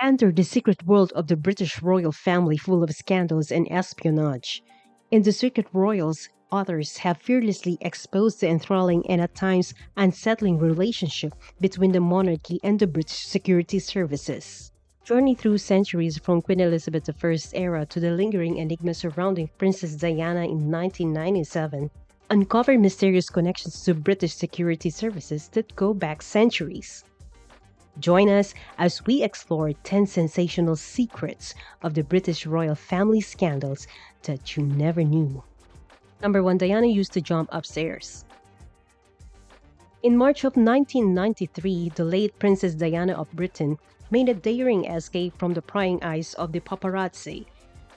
Enter the secret world of the British royal family full of scandals and espionage. In The Secret Royals, authors have fearlessly exposed the enthralling and at times unsettling relationship between the monarchy and the British security services. Journey through centuries from Queen Elizabeth I's era to the lingering enigma surrounding Princess Diana in 1997, uncover mysterious connections to British security services that go back centuries. Join us as we explore 10 sensational secrets of the British royal family scandals that you never knew. Number 1. Diana used to jump upstairs. In March of 1993, the late Princess Diana of Britain made a daring escape from the prying eyes of the paparazzi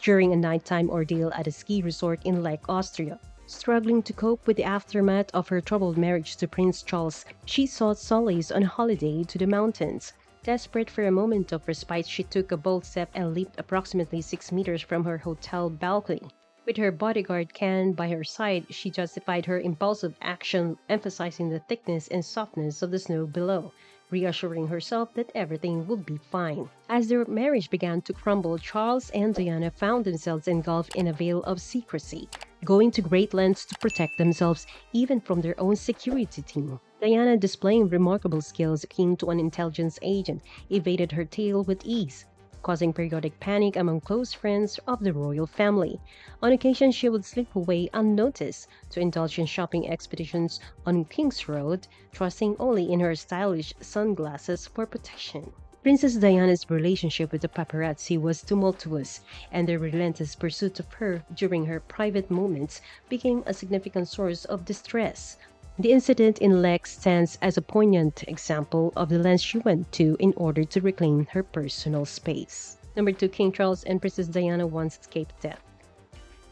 during a nighttime ordeal at a ski resort in Lech, Austria. Struggling to cope with the aftermath of her troubled marriage to Prince Charles, she sought solace on a holiday to the mountains. Desperate for a moment of respite, she took a bold step and leaped approximately 6 meters from her hotel balcony. With her bodyguard Can by her side, she justified her impulsive action, emphasizing the thickness and softness of the snow below, reassuring herself that everything would be fine. As their marriage began to crumble, Charles and Diana found themselves engulfed in a veil of secrecy, going to great lengths to protect themselves even from their own security team. Diana, displaying remarkable skills akin to an intelligence agent, evaded her tale with ease, causing periodic panic among close friends of the royal family. On occasion, she would slip away unnoticed to indulge in shopping expeditions on King's Road, trusting only in her stylish sunglasses for protection. Princess Diana's relationship with the paparazzi was tumultuous, and their relentless pursuit of her during her private moments became a significant source of distress. The incident in Lech stands as a poignant example of the lengths she went to in order to reclaim her personal space. Number 2. King Charles and Princess Diana once escaped death.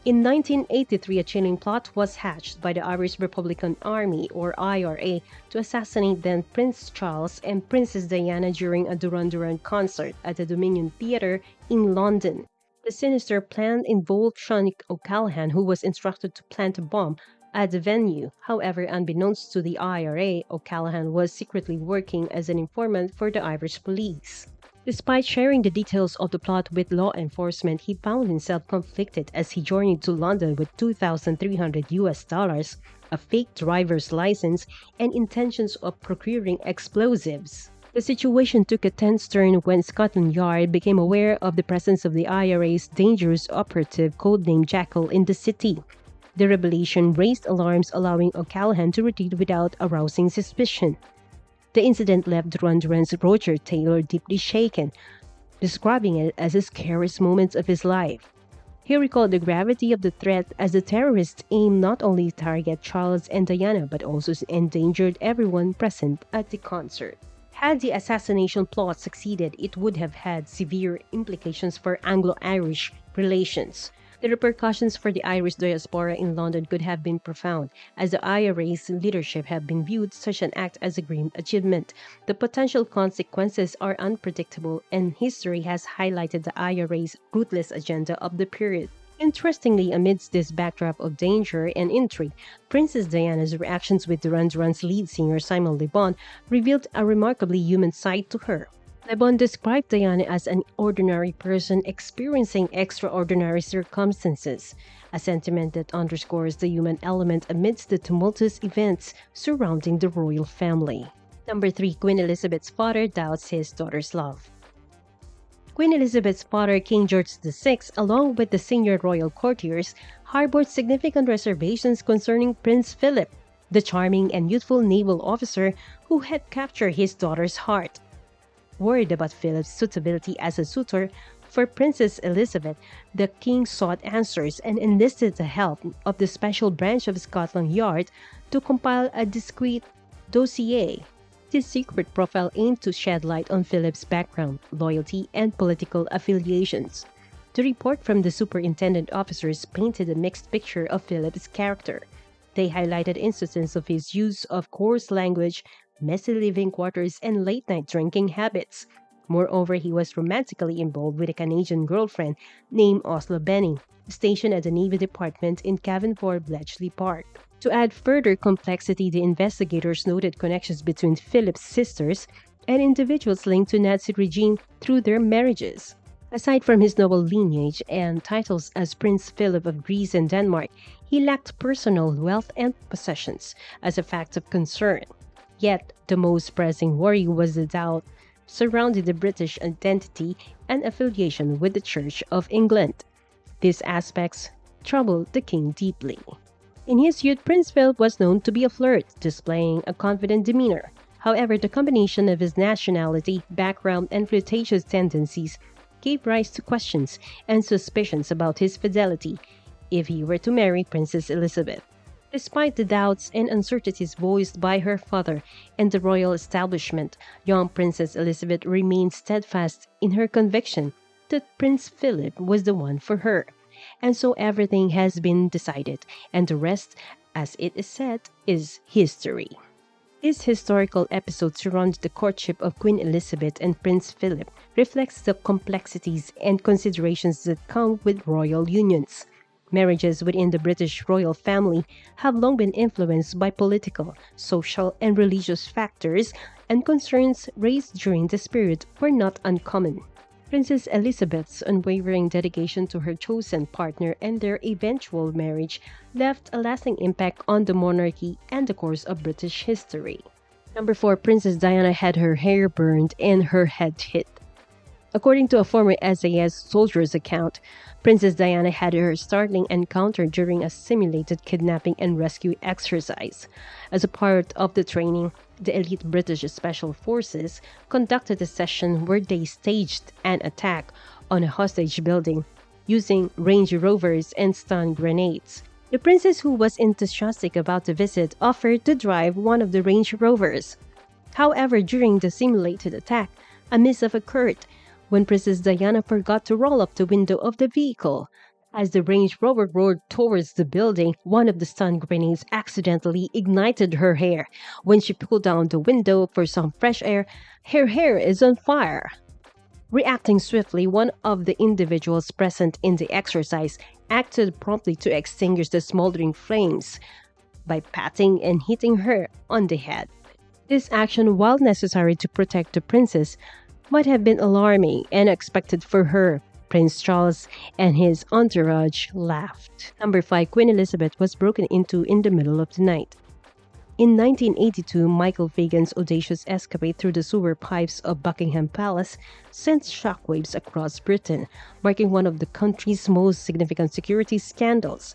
In 1983, a chilling plot was hatched by the Irish Republican Army, or IRA, to assassinate then Prince Charles and Princess Diana during a Duran Duran concert at the Dominion Theatre in London. The sinister plan involved Sean O'Callaghan, who was instructed to plant a bomb at the venue. However, unbeknownst to the IRA, O'Callaghan was secretly working as an informant for the Irish police. Despite sharing the details of the plot with law enforcement, he found himself conflicted as he journeyed to London with $2,300, a fake driver's license, and intentions of procuring explosives. The situation took a tense turn when Scotland Yard became aware of the presence of the IRA's dangerous operative codenamed Jackal in the city. The revelation raised alarms, allowing O'Callaghan to retreat without arousing suspicion. The incident left Duran Duran's Roger Taylor deeply shaken, describing it as the scariest moments of his life. He recalled the gravity of the threat as the terrorists aimed not only to target Charles and Diana but also endangered everyone present at the concert. Had the assassination plot succeeded, it would have had severe implications for Anglo-Irish relations. The repercussions for the Irish diaspora in London could have been profound, as the IRA's leadership have been viewed such an act as a grim achievement. The potential consequences are unpredictable, and history has highlighted the IRA's ruthless agenda of the period. Interestingly, amidst this backdrop of danger and intrigue, Princess Diana's reactions with Duran Duran's lead singer Simon Le Bon revealed a remarkably human side to her. Le Bon described Diana as an ordinary person experiencing extraordinary circumstances, a sentiment that underscores the human element amidst the tumultuous events surrounding the royal family. Number 3. Queen Elizabeth's father doubts his daughter's love. Queen Elizabeth's father, King George VI, along with the senior royal courtiers, harbored significant reservations concerning Prince Philip, the charming and youthful naval officer who had captured his daughter's heart. Worried about Philip's suitability as a suitor for Princess Elizabeth, the king sought answers and enlisted the help of the special branch of Scotland Yard to compile a discreet dossier. This secret profile aimed to shed light on Philip's background, loyalty, and political affiliations. The report from the superintendent officers painted a mixed picture of Philip's character. They highlighted instances of his use of coarse language, messy living quarters, and late-night drinking habits. Moreover, he was romantically involved with a Canadian girlfriend named Oslo Benning, stationed at the Navy Department in Cavenford Bletchley Park. To add further complexity, the investigators noted connections between Philip's sisters, and individuals linked to Nazi regime through their marriages. Aside from his noble lineage and titles as Prince Philip of Greece and Denmark, he lacked personal wealth and possessions as a fact of concern. Yet, the most pressing worry was the doubt surrounding the British identity and affiliation with the Church of England. These aspects troubled the king deeply. In his youth, Prince Philip was known to be a flirt, displaying a confident demeanor. However, the combination of his nationality, background, and flirtatious tendencies gave rise to questions and suspicions about his fidelity if he were to marry Princess Elizabeth. Despite the doubts and uncertainties voiced by her father and the royal establishment, young Princess Elizabeth remained steadfast in her conviction that Prince Philip was the one for her. And so everything has been decided, and the rest, as it is said, is history. This historical episode surrounding the courtship of Queen Elizabeth and Prince Philip reflects the complexities and considerations that come with royal unions. Marriages within the British royal family have long been influenced by political, social, and religious factors, and concerns raised during this period were not uncommon. Princess Elizabeth's unwavering dedication to her chosen partner and their eventual marriage left a lasting impact on the monarchy and the course of British history. Number 4. Princess Diana had her hair burned and her head hit. According to a former SAS soldier's account, Princess Diana had her startling encounter during a simulated kidnapping and rescue exercise. As a part of the training, the elite British Special Forces conducted a session where they staged an attack on a hostage building using Range Rovers and stun grenades. The princess, who was enthusiastic about the visit, offered to drive one of the Range Rovers. However, during the simulated attack, a mishap occurred when Princess Diana forgot to roll up the window of the vehicle. As the Range Rover roared towards the building, one of the stun grenades accidentally ignited her hair. When she pulled down the window for some fresh air, her hair is on fire. Reacting swiftly, one of the individuals present in the exercise acted promptly to extinguish the smoldering flames by patting and hitting her on the head. This action, while necessary to protect the princess, might have been alarming and unexpected for her. Prince Charles and his entourage laughed. Number 5. Queen Elizabeth was broken into in the middle of the night. In 1982, Michael Fagan's audacious escapade through the sewer pipes of Buckingham Palace sent shockwaves across Britain, marking one of the country's most significant security scandals.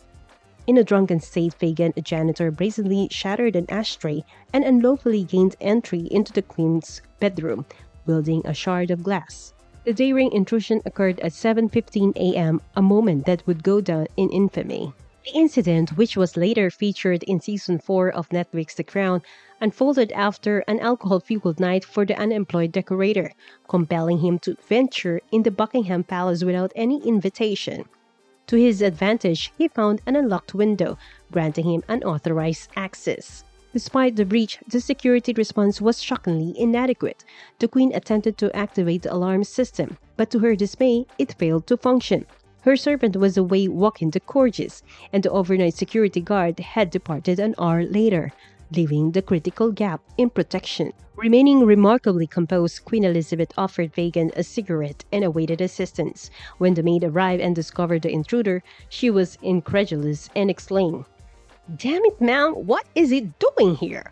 In a drunken state, Fagan, a janitor, brazenly shattered an ashtray and unlawfully gained entry into the Queen's bedroom, wielding a shard of glass. The daring intrusion occurred at 7:15 a.m., a moment that would go down in infamy. The incident, which was later featured in Season 4 of Netflix's The Crown, unfolded after an alcohol-fueled night for the unemployed decorator, compelling him to venture in the Buckingham Palace without any invitation. To his advantage, he found an unlocked window, granting him unauthorized access. Despite the breach, the security response was shockingly inadequate. The Queen attempted to activate the alarm system, but to her dismay, it failed to function. Her servant was away walking the corgis, and the overnight security guard had departed an hour later, leaving the critical gap in protection. Remaining remarkably composed, Queen Elizabeth offered Fagan a cigarette and awaited assistance. When the maid arrived and discovered the intruder, she was incredulous and exclaimed, "Damn it, ma'am, what is it doing here?"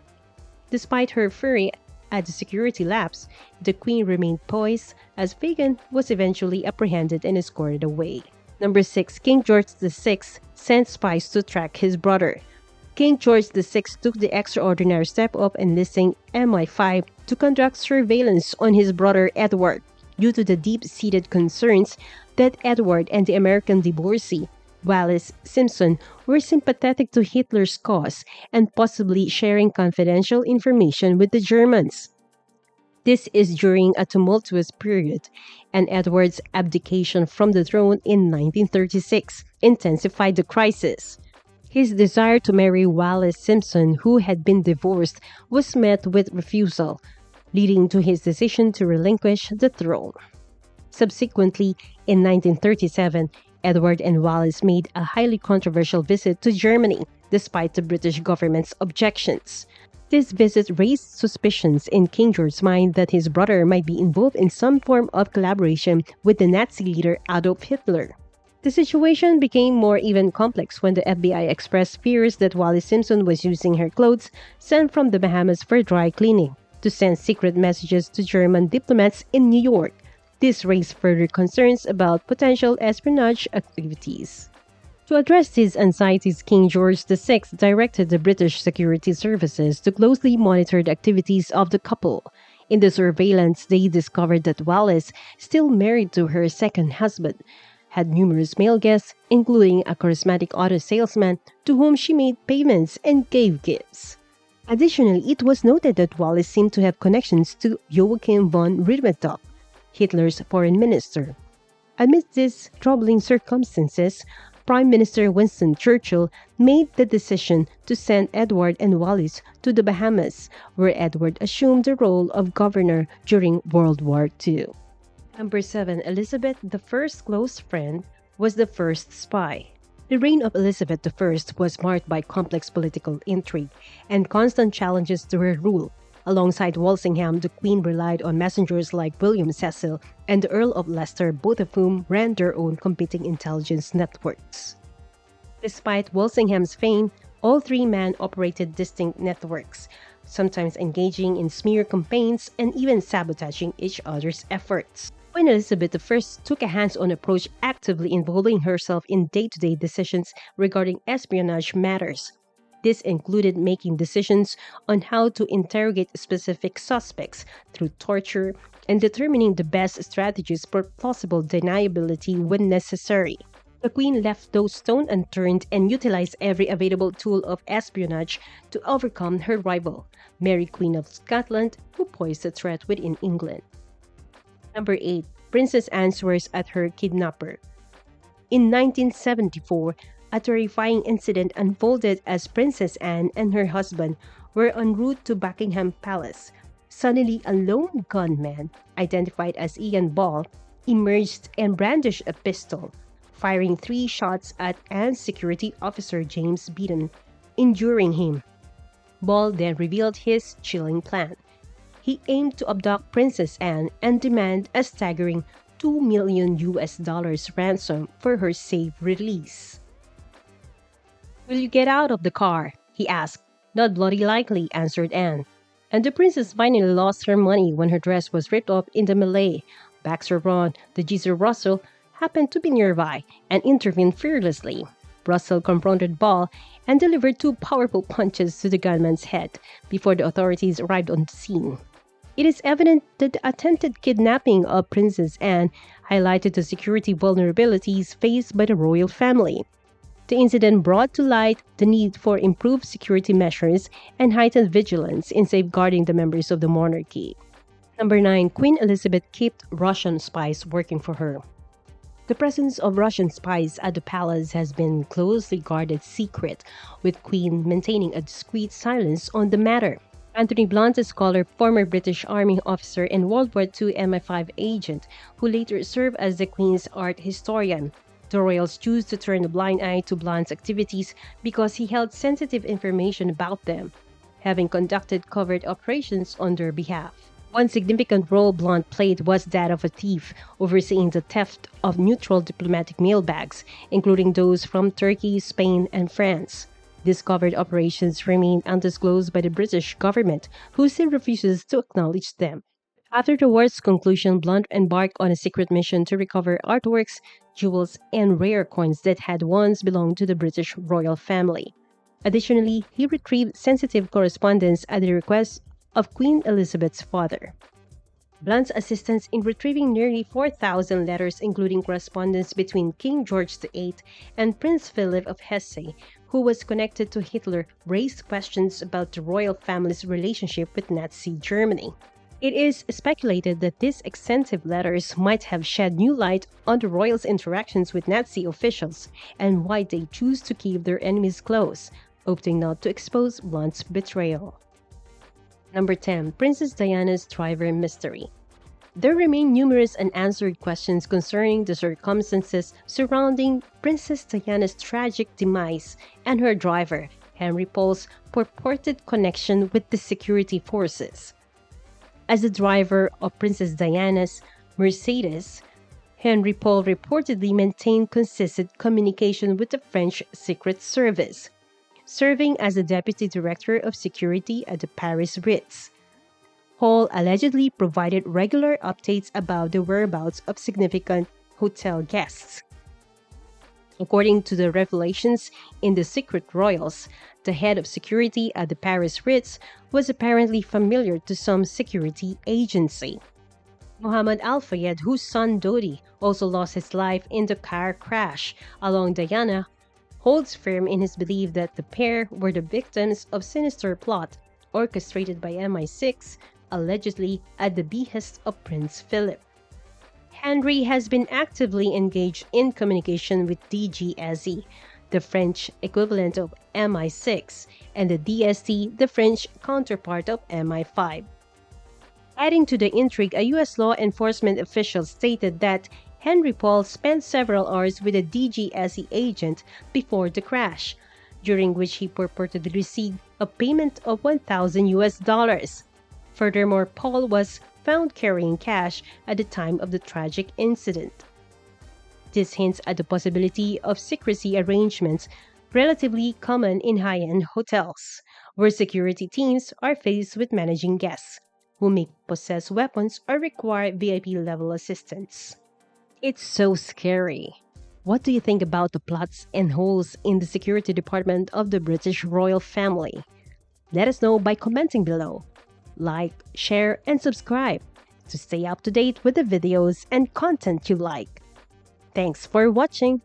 Despite her fury at the security lapse, the Queen remained poised as Fagan was eventually apprehended and escorted away. Number 6. King George VI sent spies to track his brother. King George VI took the extraordinary step of enlisting MI5 to conduct surveillance on his brother Edward, due to the deep-seated concerns that Edward and the American divorcee, Wallis Simpson, were sympathetic to Hitler's cause and possibly sharing confidential information with the Germans. This is during a tumultuous period, and Edward's abdication from the throne in 1936 intensified the crisis. His desire to marry Wallis Simpson, who had been divorced, was met with refusal, leading to his decision to relinquish the throne. Subsequently, in 1937, Edward and Wallis made a highly controversial visit to Germany, despite the British government's objections. This visit raised suspicions in King George's mind that his brother might be involved in some form of collaboration with the Nazi leader Adolf Hitler. The situation became more even complex when the FBI expressed fears that Wallis Simpson was using her clothes sent from the Bahamas for dry cleaning to send secret messages to German diplomats in New York. This raised further concerns about potential espionage activities. To address these anxieties, King George VI directed the British security services to closely monitor the activities of the couple. In the surveillance, they discovered that Wallis, still married to her second husband, had numerous male guests, including a charismatic auto salesman to whom she made payments and gave gifts. Additionally, it was noted that Wallis seemed to have connections to Joachim von Ribbentrop, Hitler's foreign minister. Amidst these troubling circumstances, Prime Minister Winston Churchill made the decision to send Edward and Wallis to the Bahamas, where Edward assumed the role of governor during World War II. Number 7. Elizabeth I's close friend was the first spy. The reign of Elizabeth I was marked by complex political intrigue and constant challenges to her rule. Alongside Walsingham, the Queen relied on messengers like William Cecil and the Earl of Leicester, both of whom ran their own competing intelligence networks. Despite Walsingham's fame, all three men operated distinct networks, sometimes engaging in smear campaigns and even sabotaging each other's efforts. Queen Elizabeth I took a hands-on approach, actively involving herself in day-to-day decisions regarding espionage matters. This included making decisions on how to interrogate specific suspects through torture and determining the best strategies for plausible deniability when necessary. The Queen left no stone unturned and utilized every available tool of espionage to overcome her rival, Mary Queen of Scotland, who posed a threat within England. Number 8. Princess Anne swears at her kidnapper. In 1974, a terrifying incident unfolded as Princess Anne and her husband were en route to Buckingham Palace. Suddenly, a lone gunman, identified as Ian Ball, emerged and brandished a pistol, firing 3 shots at Anne's security officer James Beaton, injuring him. Ball then revealed his chilling plan. He aimed to abduct Princess Anne and demand a staggering $2 million ransom for her safe release. "Will you get out of the car?" he asked. "Not bloody likely," answered Anne. And the princess finally lost her money when her dress was ripped off in the melee. Baxter Braun, the geezer Russell, happened to be nearby and intervened fearlessly. Russell confronted Ball and delivered 2 powerful punches to the gunman's head before the authorities arrived on the scene. It is evident that the attempted kidnapping of Princess Anne highlighted the security vulnerabilities faced by the royal family. The incident brought to light the need for improved security measures and heightened vigilance in safeguarding the members of the monarchy. Number 9. Queen Elizabeth kept Russian spies working for her. The presence of Russian spies at the palace has been closely guarded secret, with Queen maintaining a discreet silence on the matter. Anthony Blunt, a scholar, former British Army officer and World War II MI5 agent, who later served as the Queen's art historian. The royals chose to turn a blind eye to Blunt's activities because he held sensitive information about them, having conducted covert operations on their behalf. One significant role Blunt played was that of a thief, overseeing the theft of neutral diplomatic mailbags, including those from Turkey, Spain, and France. These covert operations remain undisclosed by the British government, who still refuses to acknowledge them. After the war's conclusion, Blunt embarked on a secret mission to recover artworks, jewels, and rare coins that had once belonged to the British royal family. Additionally, he retrieved sensitive correspondence at the request of Queen Elizabeth's father. Blunt's assistance in retrieving nearly 4,000 letters, including correspondence between King George VIII and Prince Philip of Hesse, who was connected to Hitler, raised questions about the royal family's relationship with Nazi Germany. It is speculated that these extensive letters might have shed new light on the royals' interactions with Nazi officials and why they choose to keep their enemies close, opting not to expose Blunt's betrayal. Number 10. Princess Diana's driver mystery. There remain numerous unanswered questions concerning the circumstances surrounding Princess Diana's tragic demise and her driver, Henry Paul's purported connection with the security forces. As the driver of Princess Diana's Mercedes, Henry Paul reportedly maintained consistent communication with the French Secret Service, serving as the deputy director of security at the Paris Ritz. Paul allegedly provided regular updates about the whereabouts of significant hotel guests. According to the revelations in the Secret Royals, the head of security at the Paris Ritz was apparently familiar to some security agency. Mohammed Al Fayed, whose son Dodi also lost his life in the car crash along Diana, holds firm in his belief that the pair were the victims of sinister plot orchestrated by MI6, allegedly at the behest of Prince Philip. Henry has been actively engaged in communication with DGSE, the French equivalent of MI6, and the DST, the French counterpart of MI5. Adding to the intrigue, a U.S. law enforcement official stated that Henry Paul spent several hours with a DGSE agent before the crash, during which he purportedly received a payment of $1,000. Furthermore, Paul was found carrying cash at the time of the tragic incident. This hints at the possibility of secrecy arrangements relatively common in high-end hotels, where security teams are faced with managing guests who may possess weapons or require VIP-level assistance. It's so scary. What do you think about the plots and holes in the security department of the British royal family? Let us know by commenting below. Like, share, and subscribe to stay up to date with the videos and content you like. Thanks for watching.